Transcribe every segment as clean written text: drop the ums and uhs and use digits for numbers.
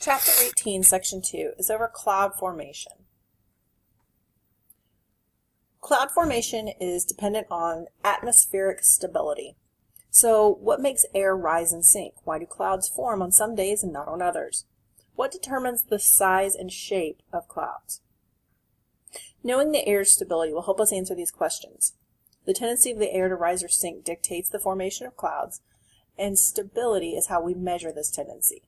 Chapter 18, Section 2 is over cloud formation. Cloud formation is dependent on atmospheric stability. So what makes air rise and sink? Why do clouds form on some days and not on others? What determines the size and shape of clouds? Knowing the air's stability will help us answer these questions. The tendency of the air to rise or sink dictates the formation of clouds, and stability is how we measure this tendency.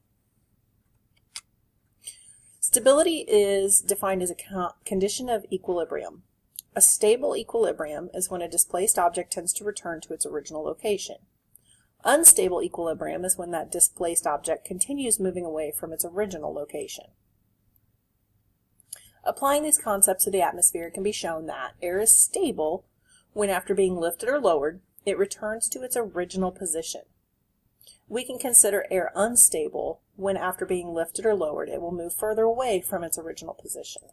Stability is defined as a condition of equilibrium. A stable equilibrium is when a displaced object tends to return to its original location. Unstable equilibrium is when that displaced object continues moving away from its original location. Applying these concepts to the atmosphere, it can be shown that air is stable when, after being lifted or lowered, it returns to its original position. We can consider air unstable when, after being lifted or lowered, it will move further away from its original position.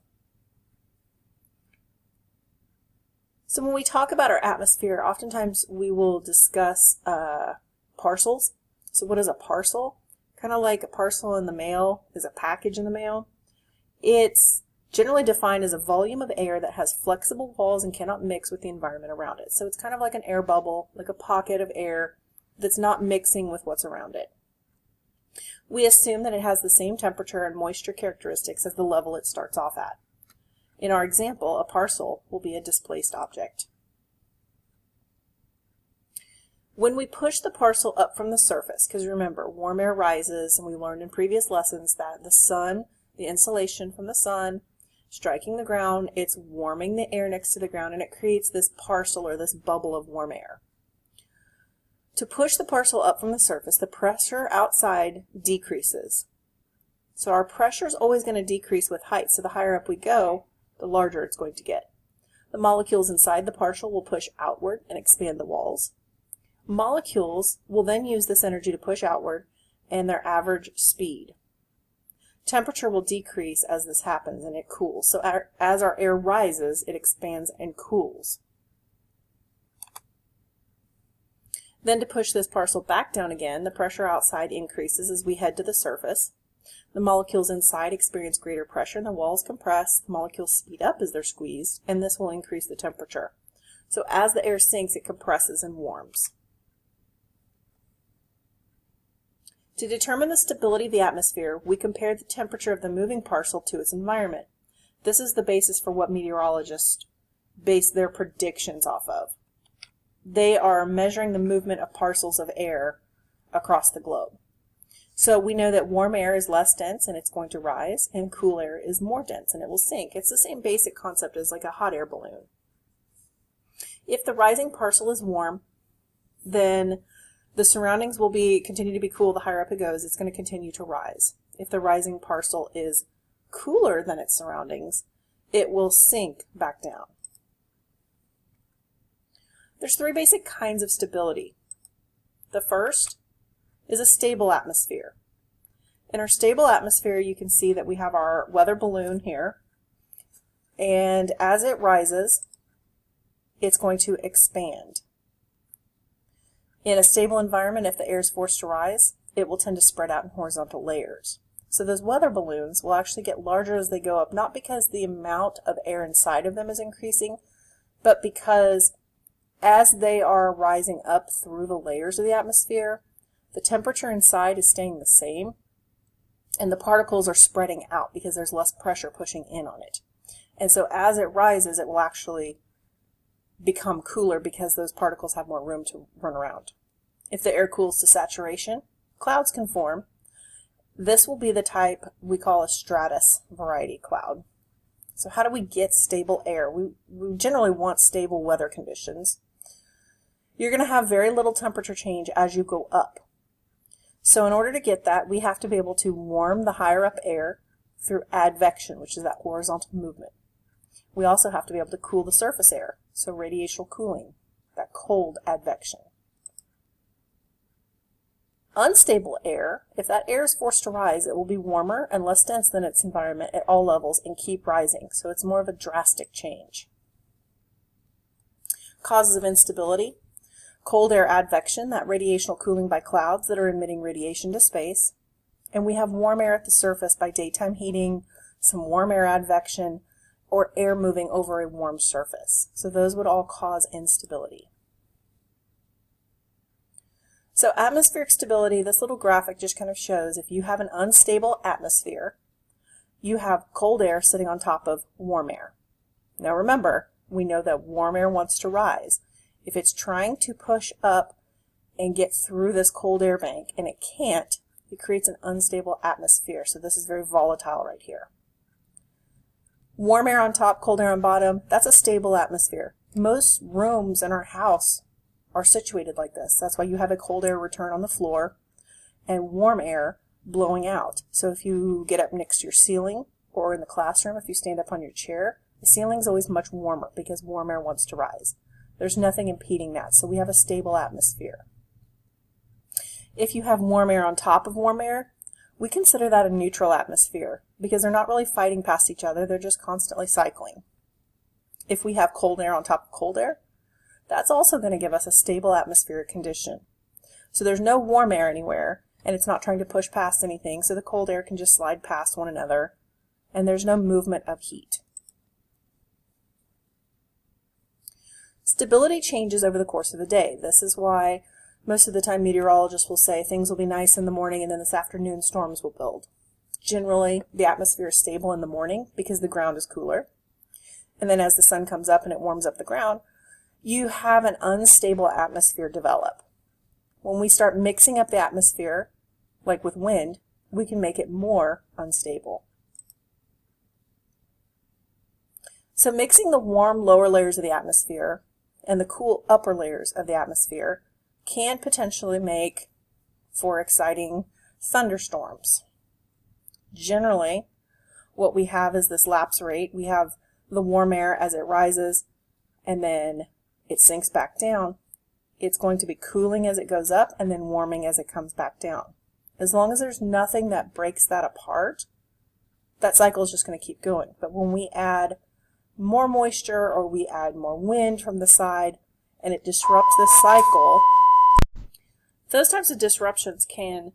So when we talk about our atmosphere, oftentimes we will discuss parcels. So what is a parcel? Kind of like a parcel in the mail is a package in the mail. It's generally defined as a volume of air that has flexible walls and cannot mix with the environment around it. So it's kind of like an air bubble, like a pocket of air that's not mixing with what's around it. We assume that it has the same temperature and moisture characteristics as the level it starts off at. In our example, a parcel will be a displaced object. When we push the parcel up from the surface, because remember, warm air rises, and we learned in previous lessons that the sun, the insulation from the sun, striking the ground, it's warming the air next to the ground, and it creates this parcel or this bubble of warm air. To push the parcel up from the surface, the pressure outside decreases. So our pressure is always going to decrease with height, so the higher up we go, the larger it's going to get. The molecules inside the parcel will push outward and expand the walls. Molecules will then use this energy to push outward and their average speed. Temperature will decrease as this happens and it cools. So as our air rises, it expands and cools. Then to push this parcel back down again, the pressure outside increases as we head to the surface. The molecules inside experience greater pressure and the walls compress. The molecules speed up as they're squeezed, and this will increase the temperature. So as the air sinks, it compresses and warms. To determine the stability of the atmosphere, we compare the temperature of the moving parcel to its environment. This is the basis for what meteorologists base their predictions off of. They are measuring the movement of parcels of air across the globe. So we know that warm air is less dense and it's going to rise, and cool air is more dense and it will sink. It's the same basic concept as like a hot air balloon. If the rising parcel is warm, then the surroundings will continue to be cool. The higher up it goes, it's going to continue to rise. If the rising parcel is cooler than its surroundings, it will sink back down. There's three basic kinds of stability. The first is a stable atmosphere. In our stable atmosphere, you can see that we have our weather balloon here, and as it rises, it's going to expand. In a stable environment, if the air is forced to rise, it will tend to spread out in horizontal layers. So those weather balloons will actually get larger as they go up, not because the amount of air inside of them is increasing, but because as they are rising up through the layers of the atmosphere, the temperature inside is staying the same, and the particles are spreading out because there's less pressure pushing in on it. And so as it rises, it will actually become cooler because those particles have more room to run around. If the air cools to saturation, clouds can form. This will be the type we call a stratus variety cloud. So how do we get stable air? We generally want stable weather conditions. You're going to have very little temperature change as you go up. So in order to get that, we have to be able to warm the higher up air through advection, which is that horizontal movement. We also have to be able to cool the surface air, so radiational cooling, that cold advection. Unstable air, if that air is forced to rise, it will be warmer and less dense than its environment at all levels and keep rising, so it's more of a drastic change. Causes of instability: cold air advection, that radiational cooling by clouds that are emitting radiation to space. And we have warm air at the surface by daytime heating, some warm air advection, or air moving over a warm surface. So those would all cause instability. So atmospheric stability, this little graphic just kind of shows if you have an unstable atmosphere, you have cold air sitting on top of warm air. Now remember, we know that warm air wants to rise. If it's trying to push up and get through this cold air bank and it can't, it creates an unstable atmosphere. So this is very volatile right here. Warm air on top, cold air on bottom, that's a stable atmosphere. Most rooms in our house are situated like this. That's why you have a cold air return on the floor and warm air blowing out. So if you get up next to your ceiling, or in the classroom, if you stand up on your chair, the ceiling's always much warmer because warm air wants to rise. There's nothing impeding that, so we have a stable atmosphere. If you have warm air on top of warm air, we consider that a neutral atmosphere because they're not really fighting past each other, they're just constantly cycling. If we have cold air on top of cold air, that's also going to give us a stable atmospheric condition. So there's no warm air anywhere, and it's not trying to push past anything, so the cold air can just slide past one another, and there's no movement of heat. Stability changes over the course of the day. This is why most of the time meteorologists will say things will be nice in the morning and then this afternoon storms will build. Generally, the atmosphere is stable in the morning because the ground is cooler. And then as the sun comes up and it warms up the ground, you have an unstable atmosphere develop. When we start mixing up the atmosphere, like with wind, we can make it more unstable. So mixing the warm lower layers of the atmosphere and the cool upper layers of the atmosphere can potentially make for exciting thunderstorms. Generally, what we have is this lapse rate. We have the warm air as it rises and then it sinks back down. It's going to be cooling as it goes up and then warming as it comes back down. As long as there's nothing that breaks that apart, that cycle is just going to keep going. But when we add more moisture or we add more wind from the side and it disrupts this cycle, those types of disruptions can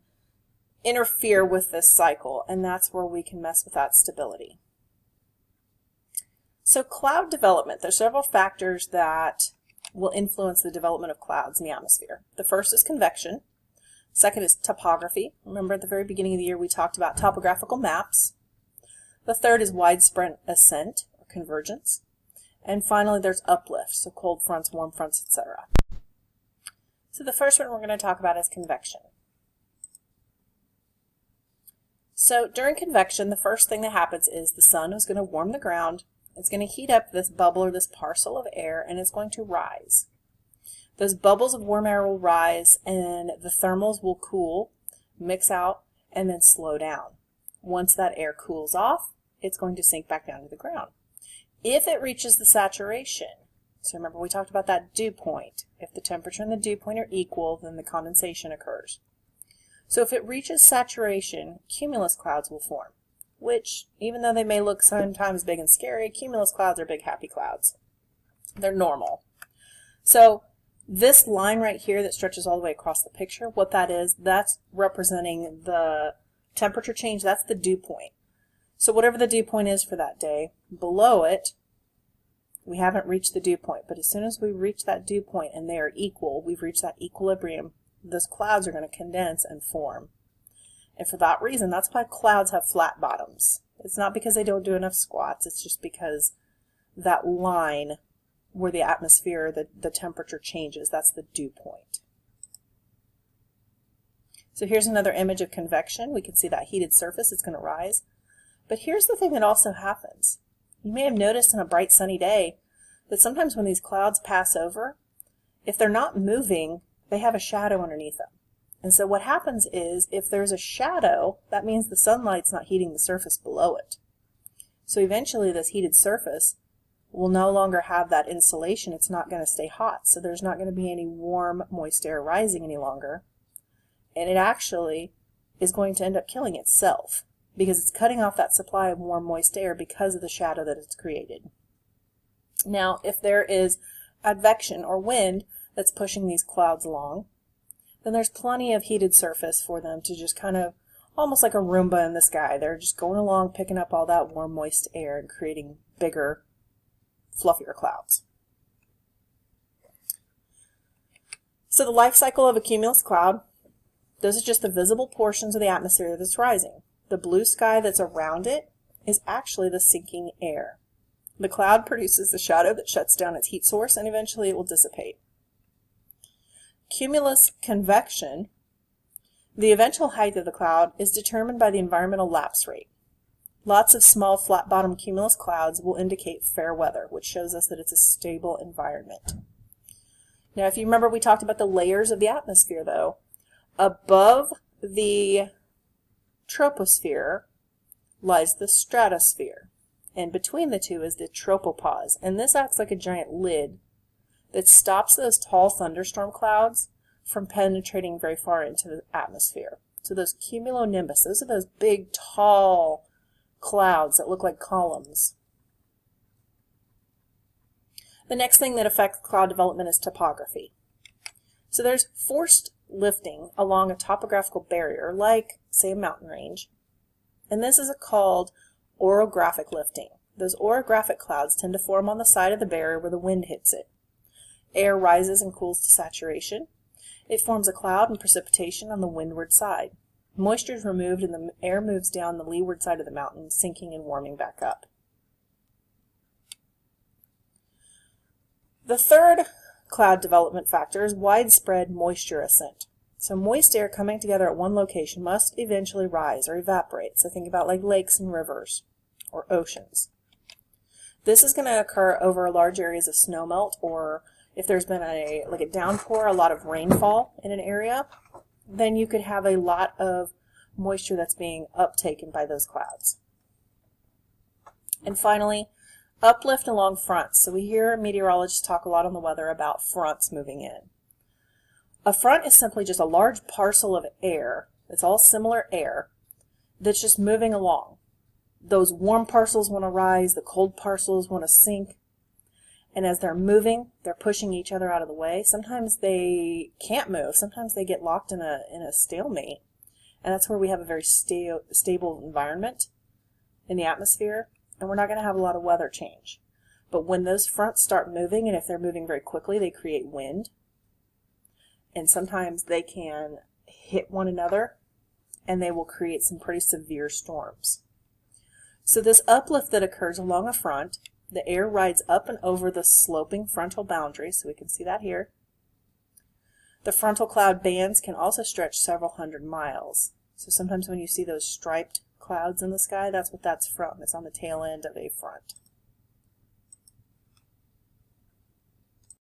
interfere with this cycle, and that's where we can mess with that stability. So cloud development, there's several factors that will influence the development of clouds in the atmosphere. The first is convection. Second is topography. Remember at the very beginning of the year we talked about topographical maps. The third is widespread ascent or convergence. And finally there's uplift, so cold fronts, warm fronts, etc. So the first one we're going to talk about is convection. So during convection, the first thing that happens is the sun is going to warm the ground. It's going to heat up this bubble or this parcel of air, and it's going to rise. Those bubbles of warm air will rise, and the thermals will cool, mix out, and then slow down. Once that air cools off, it's going to sink back down to the ground. If it reaches the saturation, so remember we talked about that dew point. If the temperature and the dew point are equal, then the condensation occurs. So if it reaches saturation, cumulus clouds will form, which, even though they may look sometimes big and scary, cumulus clouds are big happy clouds. They're normal. So this line right here that stretches all the way across the picture, what that is, that's representing the temperature change. That's the dew point. So whatever the dew point is for that day, below it, we haven't reached the dew point. But as soon as we reach that dew point and they are equal, we've reached that equilibrium, those clouds are going to condense and form. And for that reason, that's why clouds have flat bottoms. It's not because they don't do enough squats, it's just because that line where the atmosphere, the temperature changes, that's the dew point. So here's another image of convection. We can see that heated surface, it's going to rise. But here's the thing that also happens. You may have noticed on a bright sunny day that sometimes when these clouds pass over, if they're not moving, they have a shadow underneath them. And so what happens is, if there's a shadow, that means the sunlight's not heating the surface below it. So eventually this heated surface will no longer have that insulation. It's not going to stay hot. So there's not going to be any warm, moist air rising any longer. And it actually is going to end up killing itself because it's cutting off that supply of warm, moist air because of the shadow that it's created. Now, if there is advection or wind that's pushing these clouds along, then there's plenty of heated surface for them to just kind of almost like a Roomba in the sky. They're just going along, picking up all that warm, moist air and creating bigger, fluffier clouds. So the life cycle of a cumulus cloud, those are just the visible portions of the atmosphere that's rising. The blue sky that's around it is actually the sinking air. The cloud produces the shadow that shuts down its heat source, and eventually it will dissipate. Cumulus convection, the eventual height of the cloud, is determined by the environmental lapse rate. Lots of small flat-bottom cumulus clouds will indicate fair weather, which shows us that it's a stable environment. Now, if you remember, we talked about the layers of the atmosphere, though. Above the troposphere lies the stratosphere, and between the two is the tropopause, and this acts like a giant lid that stops those tall thunderstorm clouds from penetrating very far into the atmosphere. So those cumulonimbus, those are those big, tall clouds that look like columns. The next thing that affects cloud development is topography. So there's forced lifting along a topographical barrier, like, say, a mountain range, and this is called orographic lifting. Those orographic clouds tend to form on the side of the barrier where the wind hits it. Air rises and cools to saturation. It forms a cloud and precipitation on the windward side. Moisture is removed and the air moves down the leeward side of the mountain, sinking and warming back up. The third cloud development factor is widespread moisture ascent. So moist air coming together at one location must eventually rise or evaporate. So think about like lakes and rivers or oceans. This is going to occur over large areas of snowmelt, or if there's been a downpour, a lot of rainfall in an area, then you could have a lot of moisture that's being uptaken by those clouds. And finally, uplift along fronts. So we hear meteorologists talk a lot on the weather about fronts moving in. A front is simply just a large parcel of air, it's all similar air, that's just moving along. Those warm parcels want to rise, the cold parcels want to sink, and as they're moving, they're pushing each other out of the way. Sometimes they can't move, sometimes they get locked in a stalemate, and that's where we have a very stable environment in the atmosphere, and we're not going to have a lot of weather change. But when those fronts start moving, and if they're moving very quickly, they create wind, and sometimes they can hit one another, and they will create some pretty severe storms. So this uplift that occurs along a front, the air rides up and over the sloping frontal boundary, so we can see that here. The frontal cloud bands can also stretch several hundred miles. So sometimes when you see those striped clouds in the sky, that's what that's from. It's on the tail end of a front.